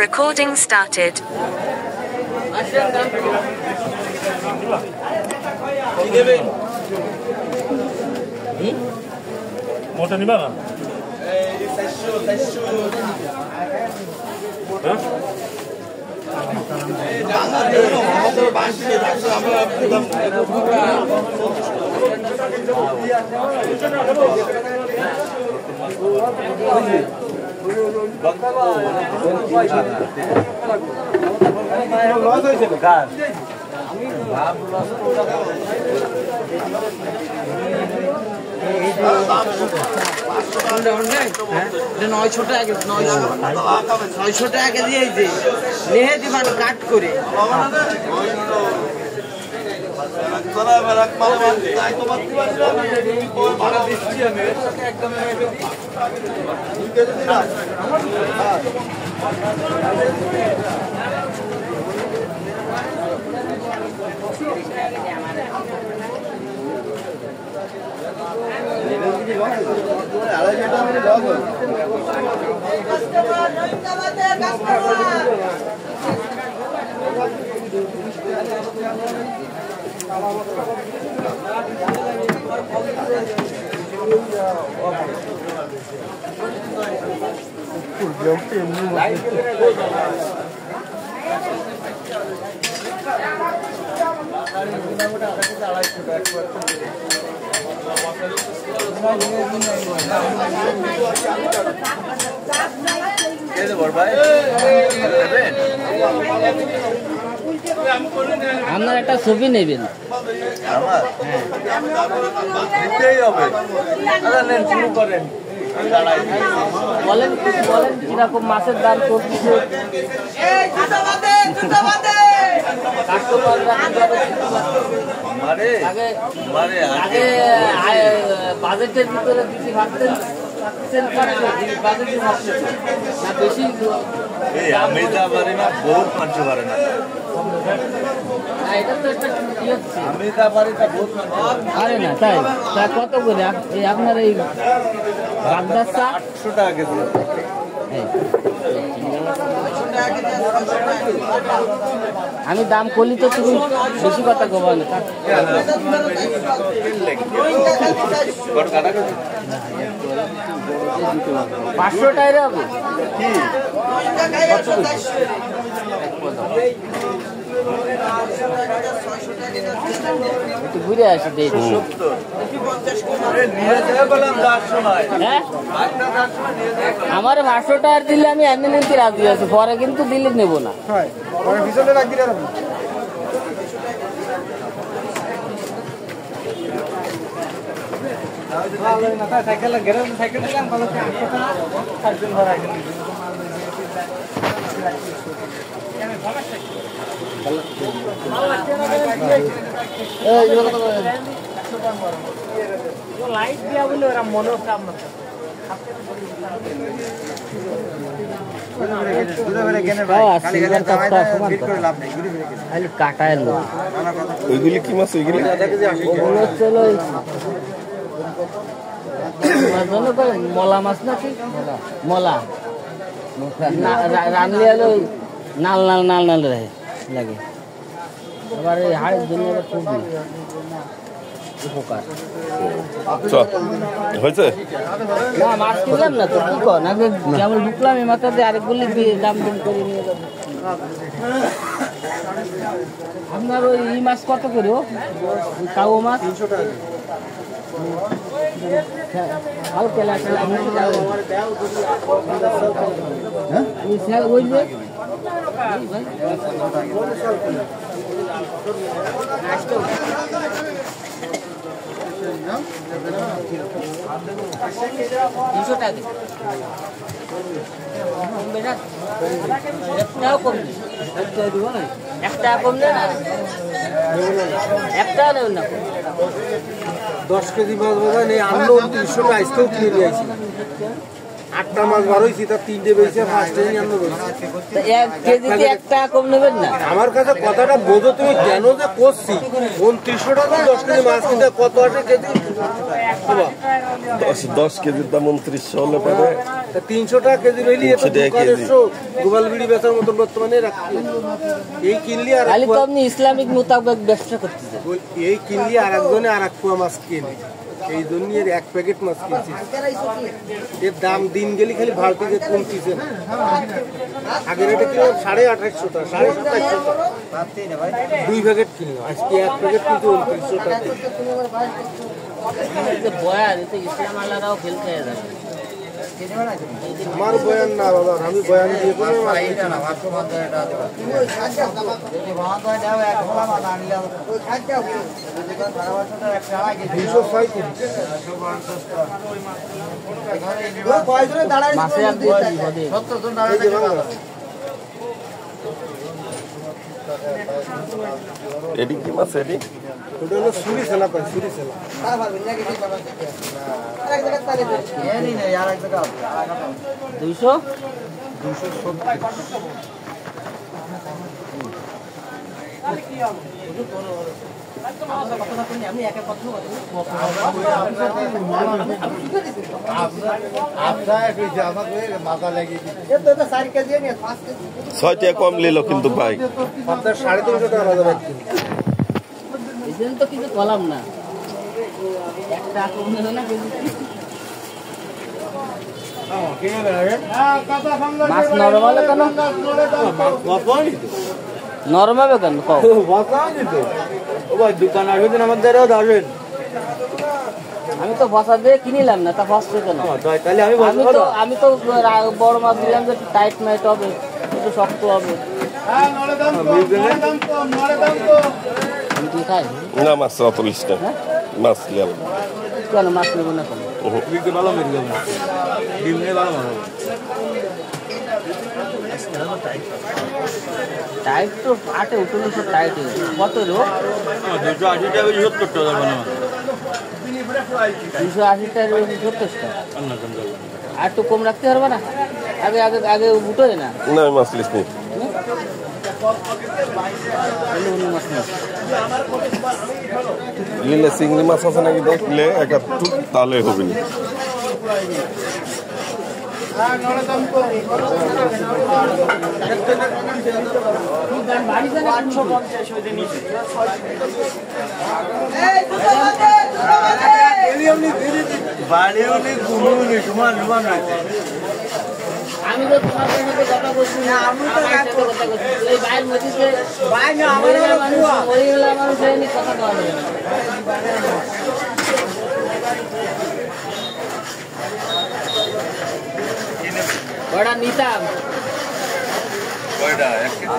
Recording started. মোটা নিবা না টাকা দিয়েছে নেহে দিবান কাট করে আপনার একটা ছবি নেবেন বলেন কিরকম মাছের দাম করতেছে বাজেটের ভিতরে দিতে ভাবতেন বেশি আমি তা পারি না বহুত মানুষ পারে না আমি তা পারি তা বহুত আরে না তাই তা কত করে এই আপনার এই বাগদার চা 800 টাকা কেজি আমি দাম করলি তো তুমি বেশি কথা কব না 500 টাকা হবে একটু ঘুরে আসি আমার 500 টাকা দিলে আমি এমনি নিতে রাজি আছি পরে কিন্তু দিলে নেব না লাইট দিয়া বলে ওরা মনে কাম না ওইগুলি কি মাছ ওইগুলি মলা মাছ নাকি মলা রানলে হলো নাল নাল নাল নাল রহে লাগে এবার এই হাড়ের জন্য খুবই উপকার হয়েছে না মাছ কিনলাম না তো কি কর আগে যেমন ঢুকলাম এই মাথাতে আরেকগুলি দাম দাম করে নিয়ে যাবো আপনার ওই এই মাছ কত করে কাউ মাছ 300 টাকা হালকা লাগে হ্যাঁ ওই যে একটাও কম একটা কম না একটা নেই না 10 কেজি মাছ বোঝায় নেই আনলো 2900 টাকা আজকেও কিনে নিয়ে আসি 8টা মাছ বার হয়েছি তার 3টে বেশি 5টে নিয়ে আনলো 1 কেজিতে একটা কম নেবেন না আমার কাছে কথাটা বোঝো তুমি কেন যে করছি 2900 টাকা 10 কেজি মাছ কিনতে কত আছে কেজি 10 কেজির দাম 2900 হলে পরে 300 টাকা কেজি রইলি এটা 300 টাকা কেজি। গোপাল বিড়ি বেচার মতো বর্তমানে রাখছি এই কিনলি আর খালি তো আপনি ইসলামিক মোতাবেক ব্যবসা করতেছেন। এই কিনলি আর একজনে আর এক পোয়া মাছ কিনে এই জন্য এর এক প্যাকেট মাছ কিনছি এর দাম দিন গেলি খালি ভালতিতে কমতিছে না আগের এটা কিলো 2850 টাকা 2750 টাকা 2 প্যাকেট কিনলো আজকে এক প্যাকেট কিন্তু 2900 টাকা যে বয়ান এতে ইসলাম আল্লাহরাও ফেল খেয়ে যাবে। আমার বয়ান না বাবা আমি বয়ান দিয়ে কোনো মাছ কিনছি না 250 মাসে আর দিয়ে দিবি এডি কি মাছ এডি ওটা হলো সুরি ছেলা পাই সুরি ছেলা দুইশো ছয়টা কম নিল কিন্তু ভাই আপনার 350 টাকা রাজা ভাই এই জন্য তো কিছু বললাম না একটা কমে না কেজি মাছ নরমাল কেন নরমাল কেন কও দোকান আসবেন আমাদের আসবেন আমি তো ফসা দিয়ে কিনিলাম না তা ফসছে কেন তাহলে আমি তো বড় মাছ দিলাম যে টাইট মাইট হবে একটু শক্ত হবে আমি কি খাই না মাছ 40 টাকা মাছ লিয়াল কেন মাছ নেবো না কেন ভালো মেরে গেল ডিম নিয়ে ভালো মাছ টাইট তো আটে উঠলে সব টাইট কত রো 280 টাকা 70 টাকা বানা 280 টাকা 70 টাকা আর একটু কম রাখতে পারবে না আগে আগে আগে উঠোয় না না মাছ লিস নেই লিলে চিংড়ি মাছ আছে নাকি দেখলে একটু তাহলে হবে না আমি তো তোমার সাথে কথা বলছি না আমি তো কথা বলছি এই বাইরের মধ্যে ভাই না আমার ওইগুলো আমার সাথে কথা বলা যায় বড়া নিতাম কয়টা 1 কেজি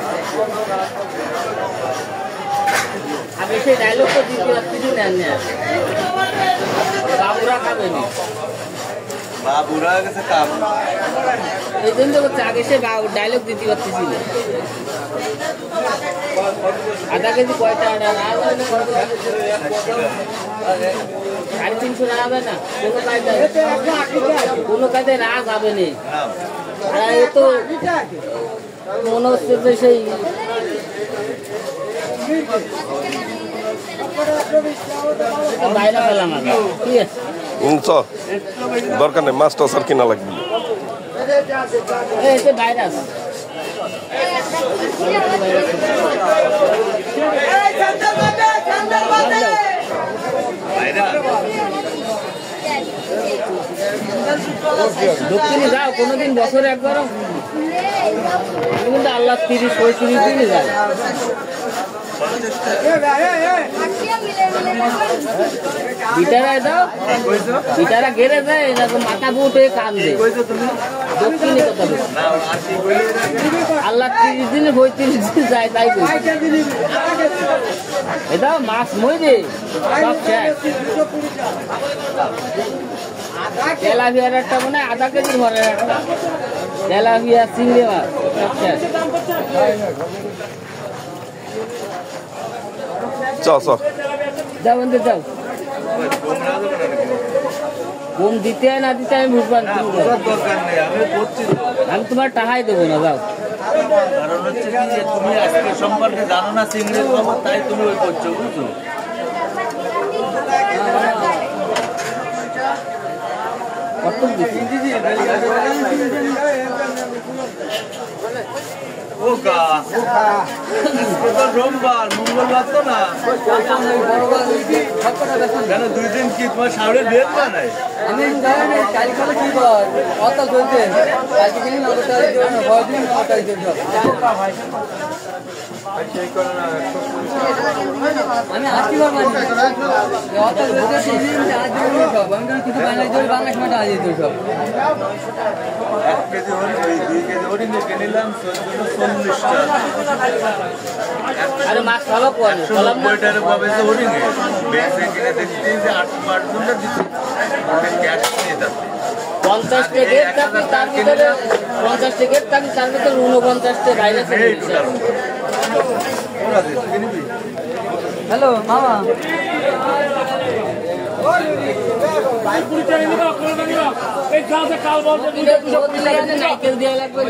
আগে সেই ডায়লগ তো দিতে কিছু নেন না বাবুরা খাবে না বাবুরা গেছে কাম এই জন্য তো আগে সে ডায়লগ দিতে পারতেছিল আধা কেজি কয়টা সাড়ে 300 টাকা হবে না কোনো কাজে রাগ হবে না আর এ তো মনে হচ্ছে যে সেই বাইরে পেলাম আগে ঠিক আছে দরকার নেই মাছ টাছ আর কিনা লাগবে এই ভাইরাস দক্ষিণে যাও কোনোদিন বছরে একবারও কিন্তু আল্লাহ 30-35 দিনে যায় বিটারা দাও বিটারা গেড়ে দেয় এরকম মাথা বুট হয়ে কান দেয় দক্ষিণে কথা বলছি আল্লাহ 30 দিনে 35 দিন যায় তাই এটা মাছ মই রে সব শেষ তেলাপিয়ার একটা মনে হয় আধা কেজির ঘরে একটা তেলাপিয়া চিংড়ি মাছ সব শেষ চল যাও বন্ধু যাও বোম দিতে না দিতে আমি বুঝবান দরকার নেই আমি করছি আমি তোমার টাকাই দেবো না যাও কারণ হচ্ছে কি যে তুমি আজকে সম্পর্কে জানো না চিংড়ির খবর তাই তুমি ওই করছো বুঝছো ও কা রোববার মঙ্গলবার তো না কেন 2 দিন কি তোমার শাওরের বেদ বানায় আমি জানি কাল কাল কি কর কত চলছে কালকে দিন না ওটা দিও না হয় দিন ওটা দিও আমি আসিবার মানে কত চলছে দিন আজ দিন সব আমি কিছু বানাই দিই বাংলা সময় আজ দিই সব 1 কেজি হরিণ 2 কেজি হরিণ কিনলাম 40 টাকা আরে মাছ ভালো কোয়ালি কলম বইটারে পাবে তো হরিণ বেঁচে কিনে দেখছি যে 8 জনটা দিচ্ছে ক্যাশ নিয়ে যাচ্ছে 50 টিকেট থাকি তার ভিতরে 50 টিকেট থাকি তার ভিতরে 49 টা বাইরে আছে হ্যালো মামা নাইকেল দেওয়া লাগবে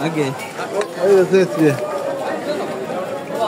আগে